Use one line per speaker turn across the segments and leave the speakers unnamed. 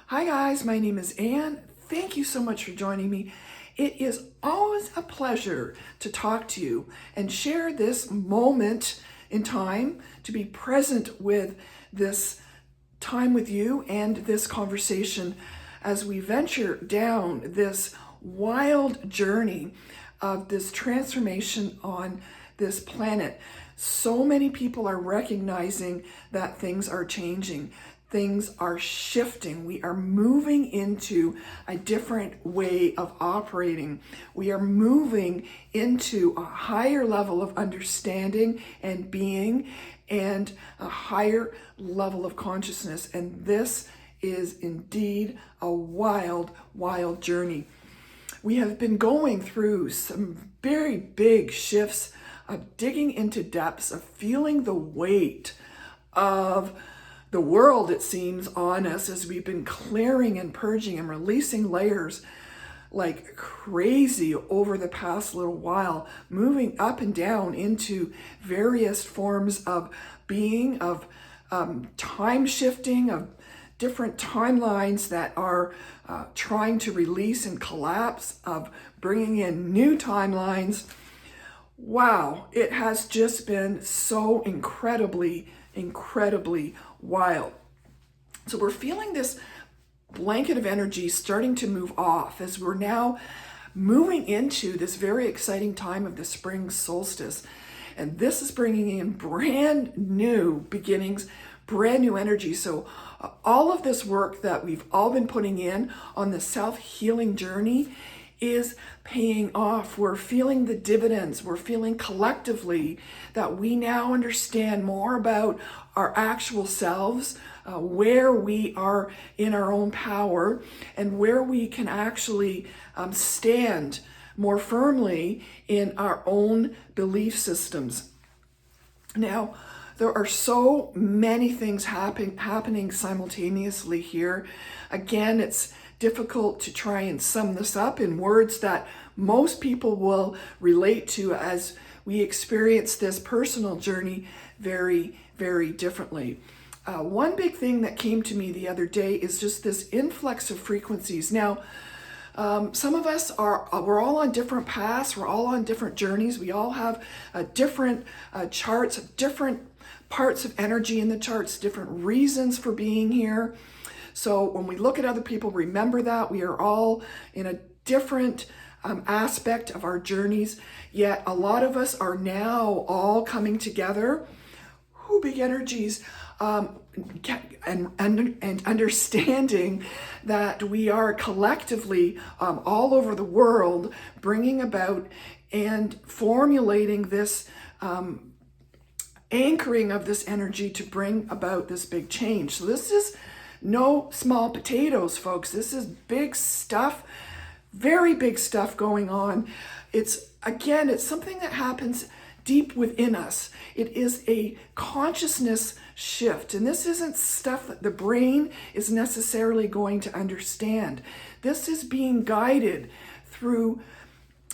Hi guys, my name is Anne. Thank you so much for joining me. It is always a pleasure to talk to you and share this moment in time, to be present with this time with you and this conversation as we venture down this wild journey of this transformation on this planet. So many people are recognizing that things are changing. Things are shifting. We are moving into a different way of operating. We are moving into a higher level of understanding and being and a higher level of consciousness. And this is indeed a wild, wild journey. We have been going through some very big shifts of digging into depths, of feeling the weight of the world, it seems, on us as we've been clearing and purging and releasing layers like crazy over the past little while, moving up and down into various forms of being, of time shifting, of different timelines that are trying to release and collapse, of bringing in new timelines. Wow, it has just been so incredibly wild. So we're feeling this blanket of energy starting to move off as we're now moving into this very exciting time of the spring solstice. And this is bringing in brand new beginnings, brand new energy. So all of this work that we've all been putting in on the self-healing journey is paying off. We're feeling the dividends. We're feeling collectively that we now understand more about our actual selves, where we are in our own power, and where we can actually stand more firmly in our own belief systems. Now, there are so many things happening simultaneously here. Again, it's difficult to try and sum this up in words that most people will relate to as we experience this personal journey very, very differently. One big thing that came to me the other day is just this influx of frequencies. Now, some of us we're all on different paths, we're all on different journeys, we all have different charts, different parts of energy in the charts, different reasons for being here. So when we look at other people, remember that we are all in a different aspect of our journeys, yet a lot of us are now all coming together. Big energies, and understanding that we are collectively all over the world bringing about and formulating this anchoring of this energy to bring about this big change. So this is no small potatoes, folks. This is big stuff, very big stuff going on. It's something that happens deep within us. It is a consciousness shift. And this isn't stuff that the brain is necessarily going to understand. This is being guided through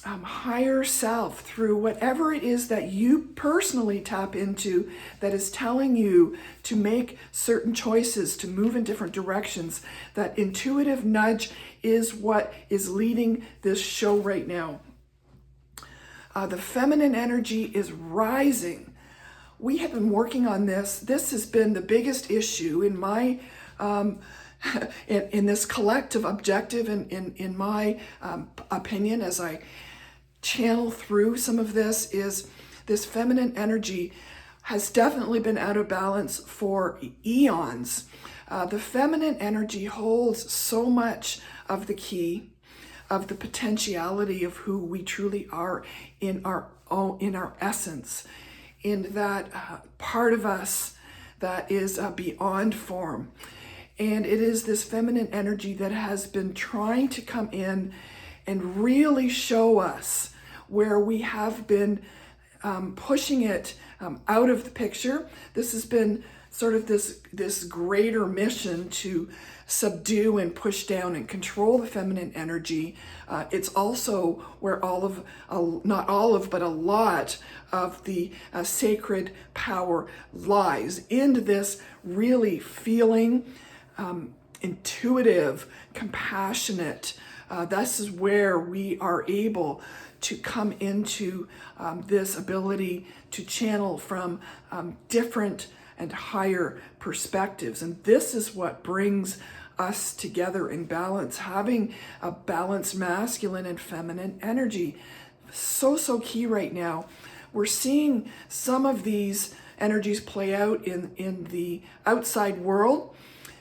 higher self, through whatever it is that you personally tap into that is telling you to make certain choices, to move in different directions. That intuitive nudge is what is leading this show right now. The feminine energy is rising. We have been working on this. This has been the biggest issue in my in this collective objective, in my opinion, as I channel through some of this, is this feminine energy has definitely been out of balance for eons. The feminine energy holds so much of the key, of the potentiality of who we truly are in our essence, in that part of us that is beyond form. And it is this feminine energy that has been trying to come in and really show us where we have been pushing it out of the picture. This has been sort of this greater mission to subdue and push down and control the feminine energy. It's also where not all of, but a lot of the sacred power lies, in this really feeling intuitive, compassionate. This is where we are able to come into this ability to channel from different and higher perspectives. And this is what brings us together in balance, having a balanced masculine and feminine energy. So key right now. We're seeing some of these energies play out in the outside world.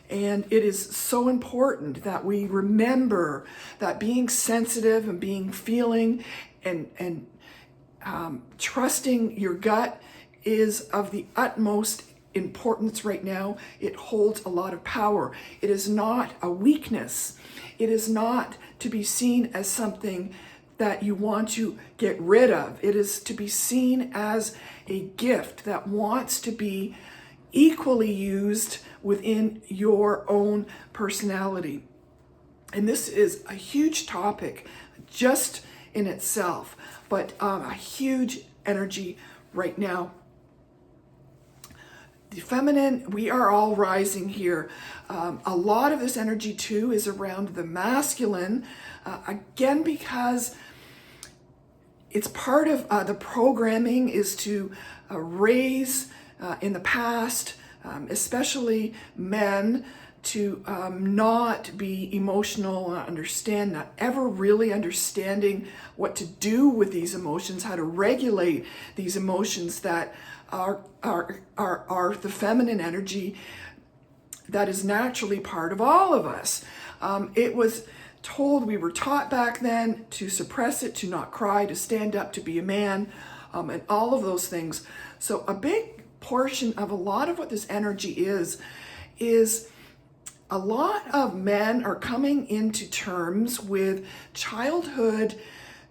And it is so important that we remember that being sensitive and being feeling and trusting your gut is of the utmost importance right now. It holds a lot of power. It is not a weakness. It is not to be seen as something that you want to get rid of. It is to be seen as a gift that wants to be equally used within your own personality. And this is a huge topic just in itself, but a huge energy right now. The feminine, we are all rising here. A lot of this energy too is around the masculine, again, because it's part of the programming is to raise in the past, especially men, to not be emotional, not ever really understanding what to do with these emotions, how to regulate these emotions that are the feminine energy that is naturally part of all of us. It was told, we were taught back then to suppress it, to not cry, to stand up, to be a man, and all of those things. So a big portion of a lot of what this energy is a lot of men are coming into terms with childhood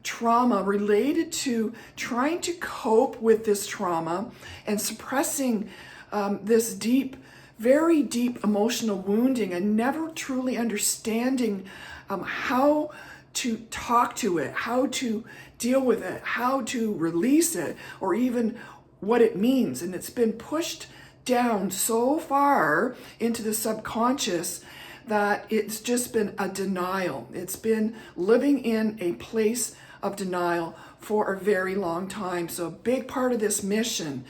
trauma related to trying to cope with this trauma and suppressing this deep, very deep emotional wounding and never truly understanding how to talk to it, how to deal with it, how to release it, or even what it means. And it's been pushed down so far into the subconscious that it's just been a denial. It's been living in a place of denial for a very long time. So a big part of this mission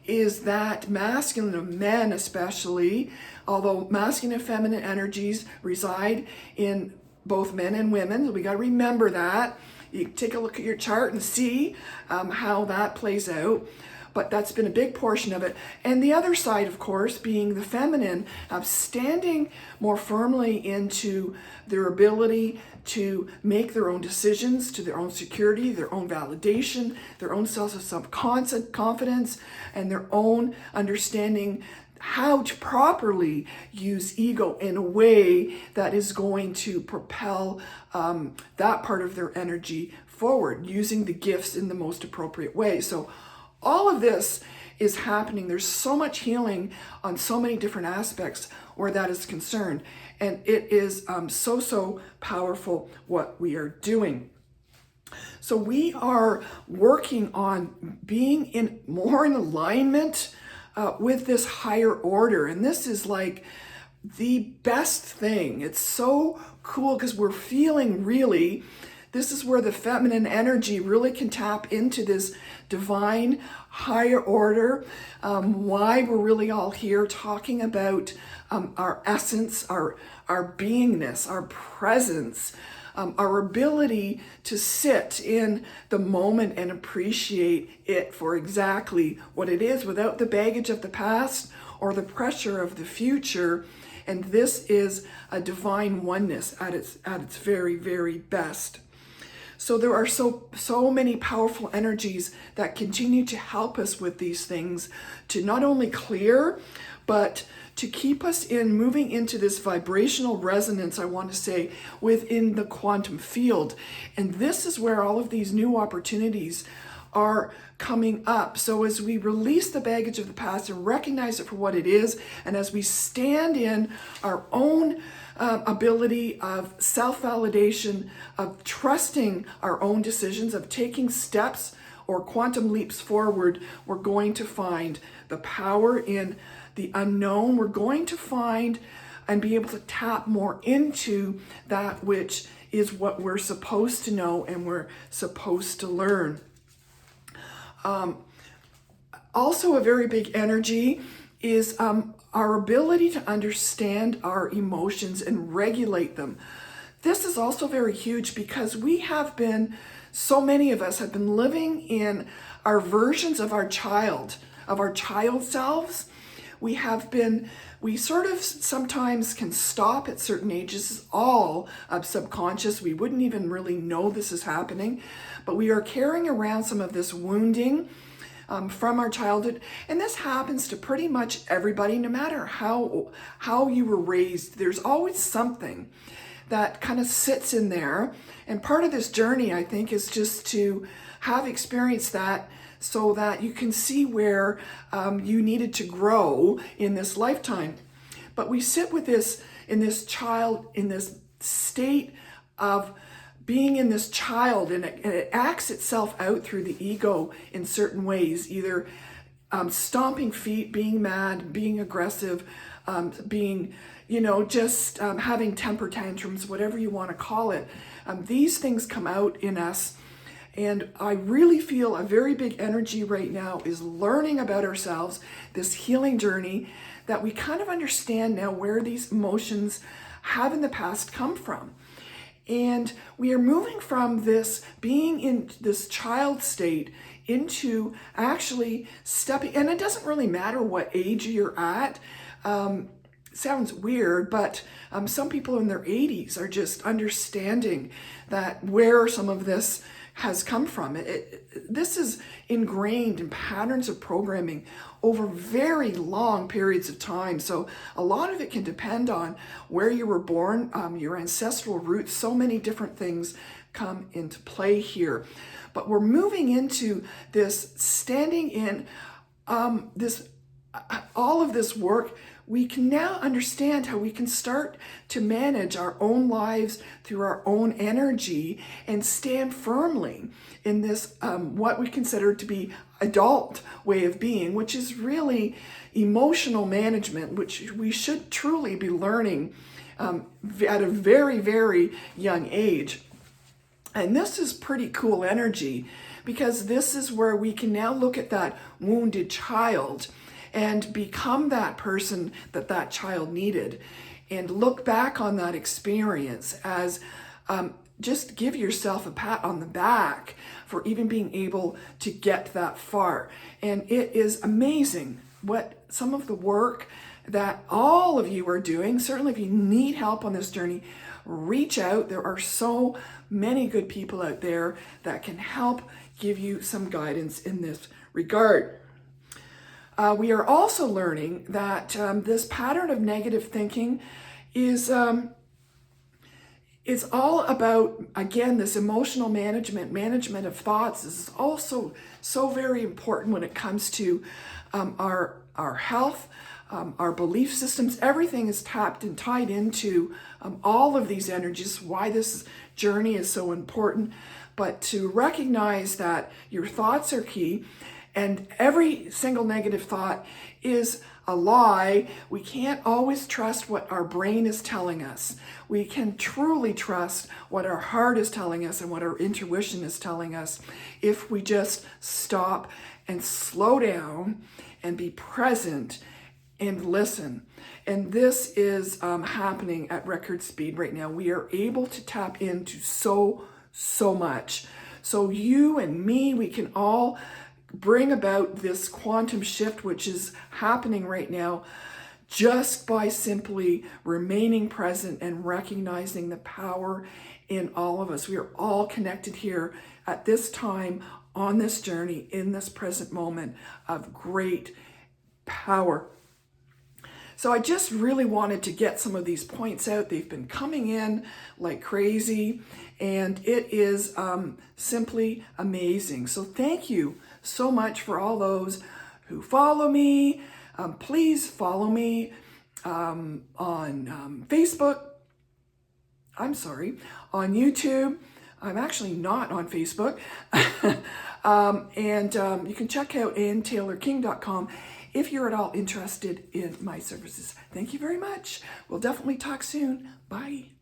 is that masculine men especially, although masculine and feminine energies reside in both men and women, we got to remember that. You take a look at your chart and see how that plays out. But that's been a big portion of it. And the other side, of course, being the feminine, standing more firmly into their ability to make their own decisions, to their own security, their own validation, their own self-confidence, and their own understanding how to properly use ego in a way that is going to propel that part of their energy forward, using the gifts in the most appropriate way. So all of this is happening. There's so much healing on so many different aspects where that is concerned. And it is so powerful what we are doing. So we are working on being more in alignment with this higher order. And this is like the best thing. It's so cool because we're feeling really, this is where the feminine energy really can tap into this divine higher order. Why we're really all here talking about our essence, our beingness, our presence, our ability to sit in the moment and appreciate it for exactly what it is without the baggage of the past or the pressure of the future. And this is a divine oneness at its very, very best. So there are so many powerful energies that continue to help us with these things, to not only clear, but to keep us in moving into this vibrational resonance, I want to say, within the quantum field. And this is where all of these new opportunities are coming up. So as we release the baggage of the past and recognize it for what it is, and as we stand in our own ability of self-validation, of trusting our own decisions, of taking steps or quantum leaps forward, we're going to find the power in the unknown. We're going to find and be able to tap more into that which is what we're supposed to know and we're supposed to learn. Also, a very big energy is our ability to understand our emotions and regulate them. This is also very huge because so many of us have been living in our versions of our child selves. We sort of sometimes can stop at certain ages. This is all subconscious. We wouldn't even really know this is happening, but we are carrying around some of this wounding from our childhood. And this happens to pretty much everybody, no matter how you were raised. There's always something that kind of sits in there. And part of this journey, I think, is just to have experienced that so that you can see where you needed to grow in this lifetime. But we sit with this in this state of being in this child, and it acts itself out through the ego in certain ways, either stomping feet, being mad, being aggressive, being, just having temper tantrums, whatever you want to call it. These things come out in us. And I really feel a very big energy right now is learning about ourselves, this healing journey, that we kind of understand now where these emotions have in the past come from. And we are moving from this being in this child state into actually stepping, and it doesn't really matter what age you're at. Sounds weird, but some people in their 80s are just understanding that where some of this has come from. This is ingrained in patterns of programming over very long periods of time. So a lot of it can depend on where you were born, your ancestral roots. So many different things come into play here. But we're moving into this standing in all of this work. We can now understand how we can start to manage our own lives through our own energy and stand firmly in this, what we consider to be adult way of being, which is really emotional management, which we should truly be learning at a very, very young age. And this is pretty cool energy, because this is where we can now look at that wounded child and become that person that child needed, and look back on that experience as just give yourself a pat on the back for even being able to get that far. And it is amazing what some of the work that all of you are doing. Certainly if you need help on this journey, reach out. There are so many good people out there that can help give you some guidance in this regard. We are also learning that this pattern of negative thinking is all about, again, this emotional management of thoughts. This is also so very important when it comes to our health, our belief systems. Everything is tapped and tied into all of these energies, why this journey is so important. But to recognize that your thoughts are key, and every single negative thought is a lie. We can't always trust what our brain is telling us. We can truly trust what our heart is telling us and what our intuition is telling us if we just stop and slow down and be present and listen. And this is happening at record speed right now. We are able to tap into so much. So you and me, we can all bring about this quantum shift, which is happening right now, just by simply remaining present and recognizing the power in all of us. We are all connected here at this time, on this journey, in this present moment of great power. So I just really wanted to get some of these points out. They've been coming in like crazy, and it is simply amazing. So thank you so much for all those who follow me. Please follow me on Facebook. I'm sorry, on YouTube. I'm actually not on Facebook. And you can check out AnnTaylorKing.com. if you're at all interested in my services. Thank you very much. We'll definitely talk soon. Bye.